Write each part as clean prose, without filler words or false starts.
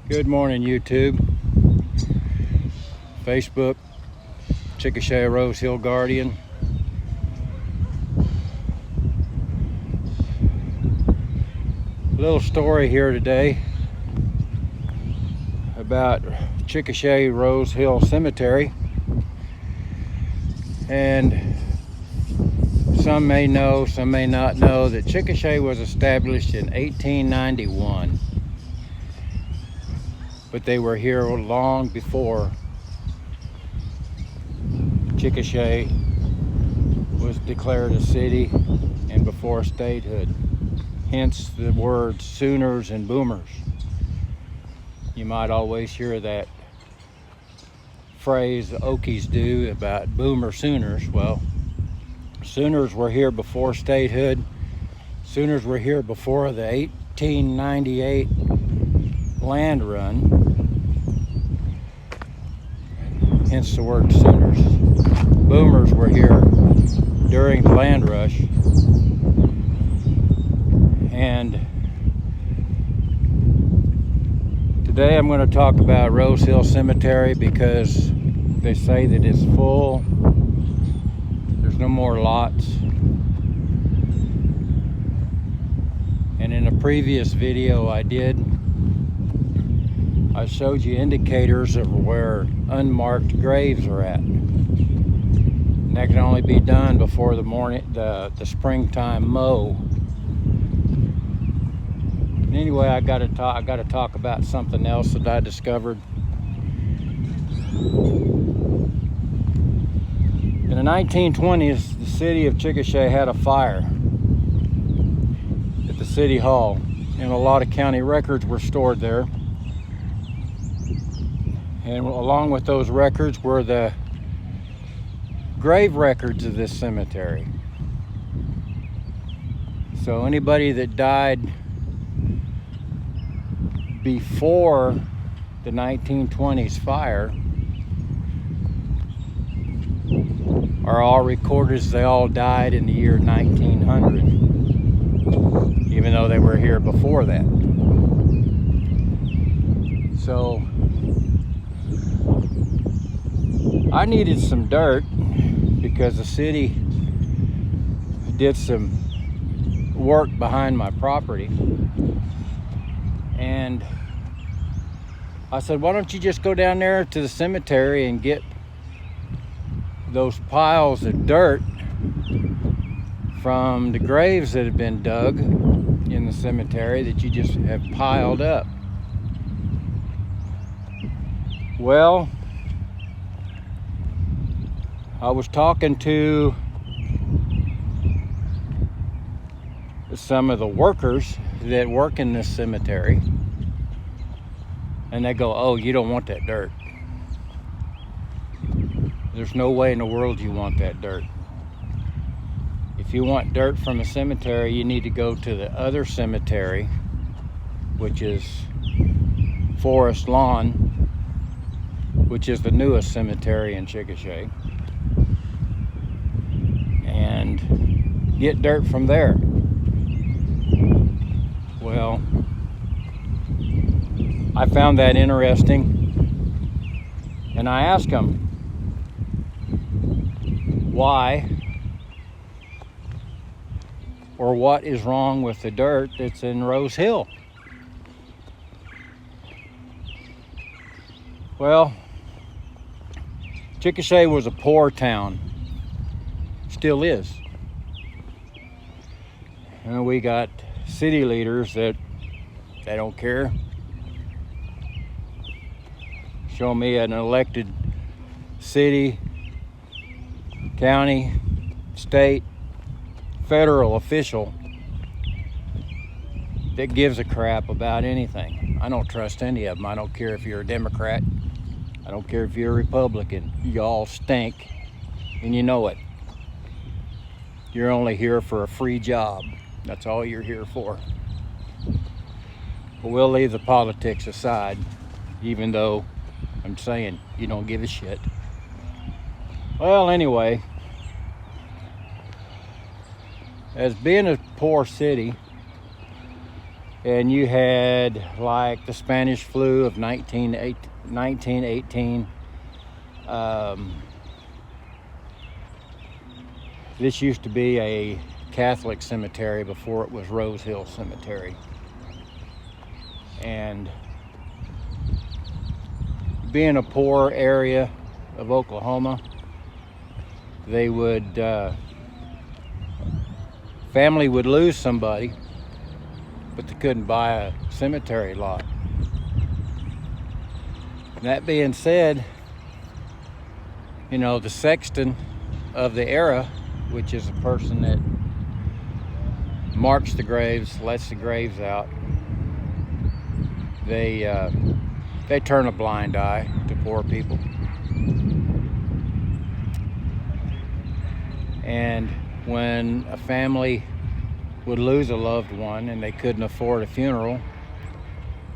Good morning, YouTube, Facebook, Chickasha Rose Hill Guardian. Little story here today about Chickasha Rose Hill Cemetery. And some may know, some may not know that Chickasha was established in 1891. But they were here long before Chickasha was declared a city and before statehood. Hence the words Sooners and Boomers. You might always hear that phrase the Okies do about Boomer Sooners. Well, Sooners were here before statehood. Sooners were here before the 1898 land run. Hence the word Sooners. Boomers were here during the land rush. And today I'm going to talk about Rose Hill Cemetery because they say that it's full. There's no more lots. And in a previous video I showed you indicators of where unmarked graves are at. And that can only be done before the springtime mow. And anyway, I got to talk about something else that I discovered. In the 1920s, the city of Chickasha had a fire at the city hall, and a lot of county records were stored there. And along with those records were the grave records of this cemetery. So anybody that died before the 1920s fire are all recorded as they all died in the year 1900, even though they were here before that. So I needed some dirt because the city did some work behind my property. And I said, why don't you just go down there to the cemetery and get those piles of dirt from the graves that have been dug in the cemetery that you just have piled up. Well, I was talking to some of the workers that work in this cemetery, and they go, oh, you don't want that dirt. There's no way in the world you want that dirt. If you want dirt from a cemetery, you need to go to the other cemetery, which is Forest Lawn, which is the newest cemetery in Chickasha, and get dirt from there. Well, I found that interesting, and I asked them why or what is wrong with the dirt that's in Rose Hill. Well, Chickasha was a poor town, still is. And we got city leaders that they don't care. Show me an elected city, county, state, federal official that gives a crap about anything. I don't trust any of them. I don't care if you're a Democrat. I don't care if you're a Republican. You all stink, and you know it. You're only here for a free job. That's all you're here for. But we'll leave the politics aside, even though I'm saying you don't give a shit. Well, anyway, as being a poor city, and you had like the Spanish flu of 1918. This used to be a Catholic cemetery before it was Rose Hill Cemetery. And being a poor area of Oklahoma, they would, family would lose somebody, but they couldn't buy a cemetery lot. That being said, you know, the sexton of the era, which is a person that marks the graves, lets the graves out, they turn a blind eye to poor people. And when a family would lose a loved one and they couldn't afford a funeral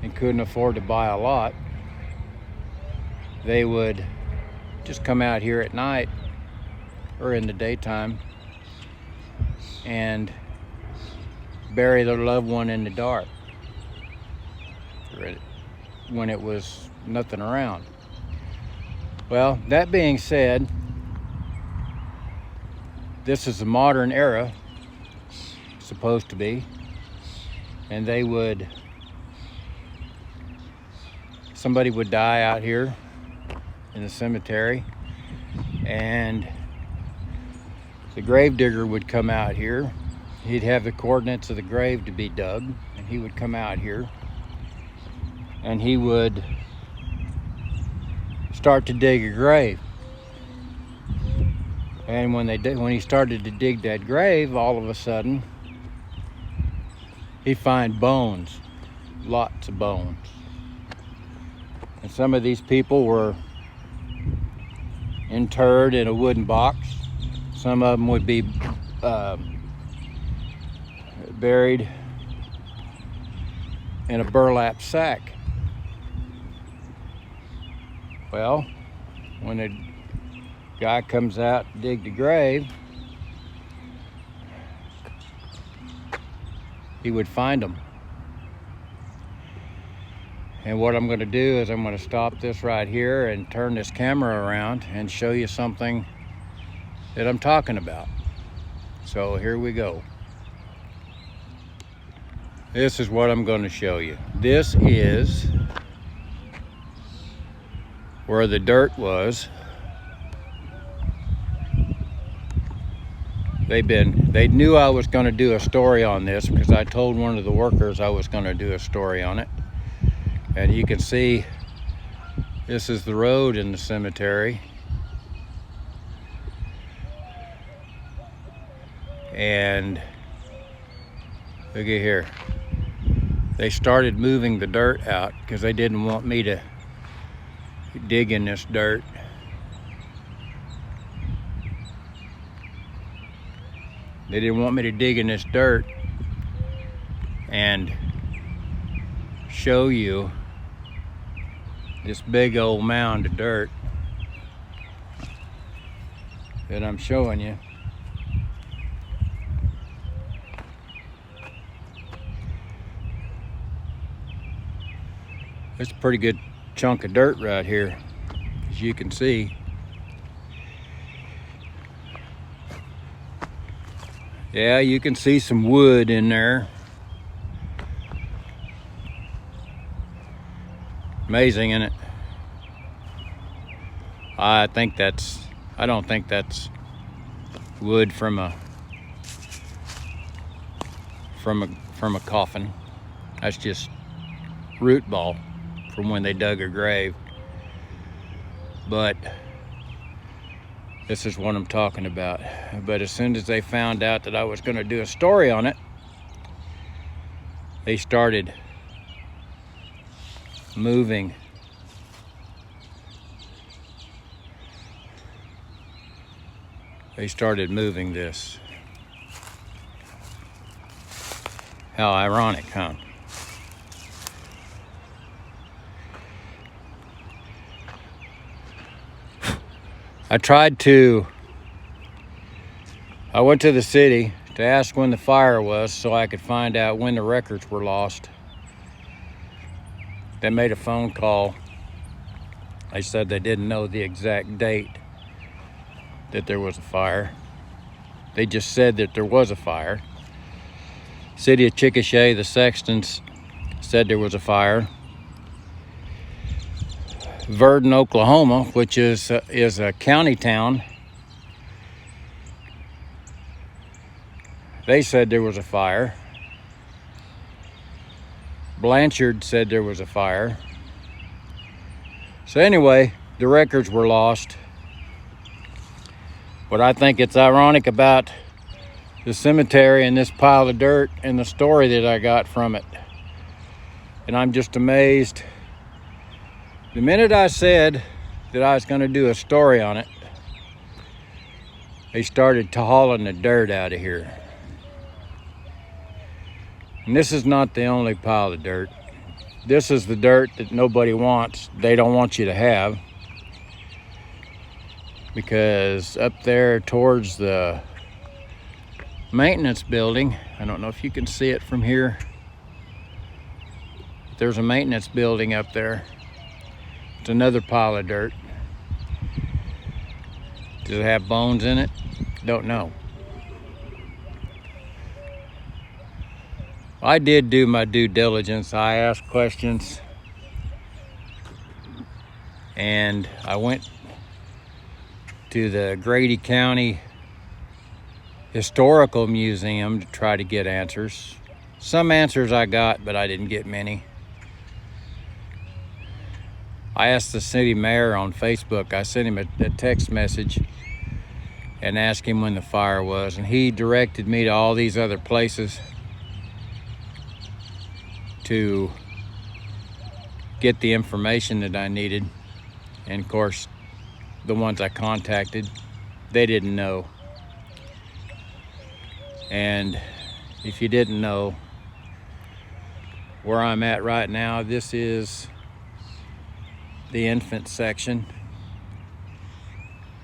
and couldn't afford to buy a lot, they would just come out here at night or in the daytime and bury their loved one in the dark when it was nothing around. Well, that being said, this is a modern era, supposed to be, and somebody would die out here in the cemetery, and the grave digger would come out here. He'd have the coordinates of the grave to be dug, and he would come out here and he would start to dig a grave. And when he started to dig that grave, all of a sudden he'd find bones, lots of bones. And some of these people were interred in a wooden box. Some of them would be buried in a burlap sack. Well, when the guy comes out to dig the grave, he would find them. And what I'm going to do is I'm going to stop this right here and turn this camera around and show you something that I'm talking about. So here we go. This is what I'm going to show you. This is where the dirt was. They knew I was going to do a story on this because I told one of the workers I was going to do a story on it. And you can see this is the road in the cemetery. And look at here. They started moving the dirt out because they didn't want me to dig in this dirt. They didn't want me to dig in this dirt and show you this big old mound of dirt that I'm showing you. It's a pretty good chunk of dirt right here, as you can see. Yeah, you can see some wood in there. Amazing, isn't it? I don't think that's wood from a coffin. That's just root ball from when they dug her grave. But this is what I'm talking about. But as soon as they found out that I was going to do a story on it, they started moving this. How ironic, huh? I went to the city to ask when the fire was so I could find out when the records were lost. They made a phone call. They said they didn't know the exact date that there was a fire. They just said that there was a fire. City of Chickasha, the sextons said there was a fire. Verdon, Oklahoma, which is a county town, they said there was a fire. Blanchard said there was a fire. So anyway, the records were lost. What I think it's ironic about the cemetery and this pile of dirt and the story that I got from it, and I'm just amazed. The minute I said that I was going to do a story on it, they started hauling the dirt out of here. And this is not the only pile of dirt. This is the dirt that nobody wants. They don't want you to have. Because up there towards the maintenance building, I don't know if you can see it from here. There's a maintenance building up there. It's another pile of dirt. Does it have bones in it? Don't know. I did do my due diligence. I asked questions, and I went to the Grady County Historical Museum to try to get answers. Some answers I got, but I didn't get many. I asked the city mayor on Facebook. I sent him a text message and asked him when the fire was, and he directed me to all these other places to get the information that I needed. And of course, the ones I contacted, they didn't know. And if you didn't know where I'm at right now, this is the infant section,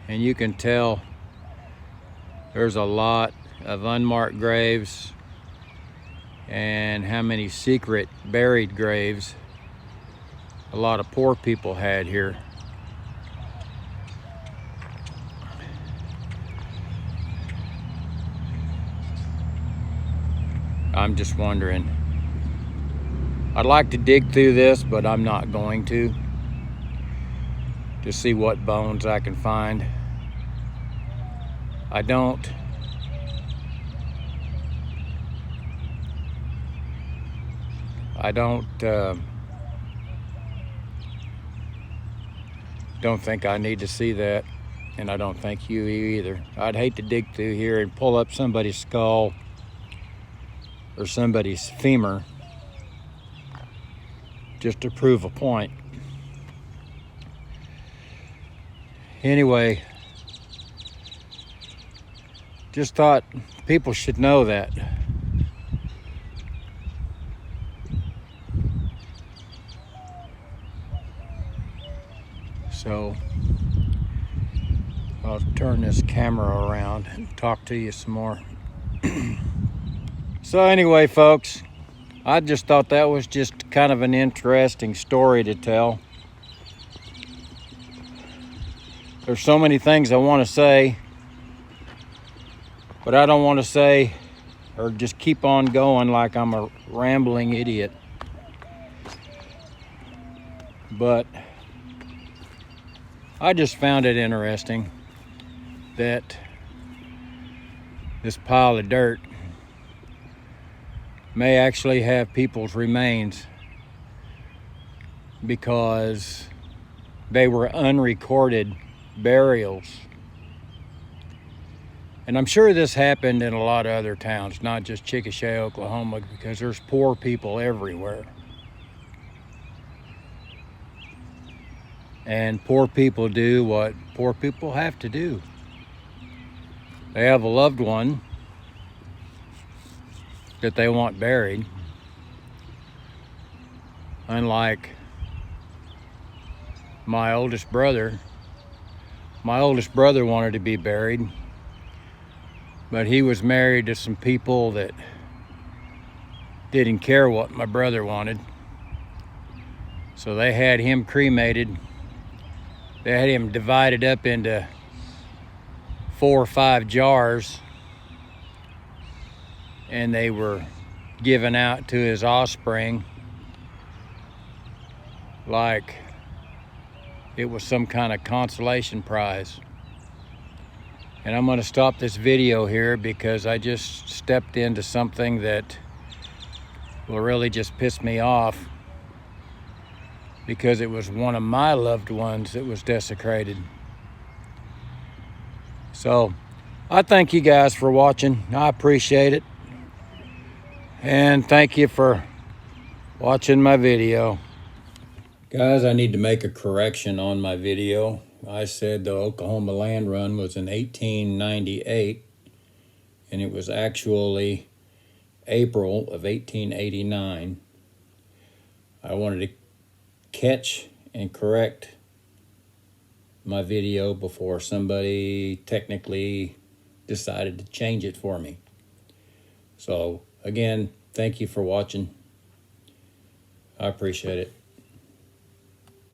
and you can tell there's a lot of unmarked graves and how many secret buried graves a lot of poor people had here. I'm just wondering. I'd like to dig through this, but I'm not going to see what bones I can find. I don't think I need to see that, and I don't think you either. I'd hate to dig through here and pull up somebody's skull or somebody's femur just to prove a point. Anyway, just thought people should know that. So I'll turn this camera around and talk to you some more. So anyway, folks, I just thought that was just kind of an interesting story to tell. There's so many things I want to say, but I don't want to say or just keep on going like I'm a rambling idiot. But I just found it interesting that this pile of dirt may actually have people's remains, because they were unrecorded burials. And I'm sure this happened in a lot of other towns, not just Chickasha, Oklahoma, because there's poor people everywhere. And poor people do what poor people have to do. They have a loved one that they want buried. Unlike my oldest brother. My oldest brother wanted to be buried, But he was married to some people that didn't care what my brother wanted. So they had him cremated. They had him divided up into 4 or 5 jars, and they were given out to his offspring like it was some kind of consolation prize. And I'm going to stop this video here because I just stepped into something that will really just piss me off, because it was one of my loved ones that was desecrated. So I thank you guys for watching. I appreciate it. And thank you for watching my video. Guys, I need to make a correction on my video. I said the Oklahoma land run was in 1898, and it was actually April of 1889. I wanted to catch and correct my video before somebody technically decided to change it for me. So again, thank you for watching. I appreciate it.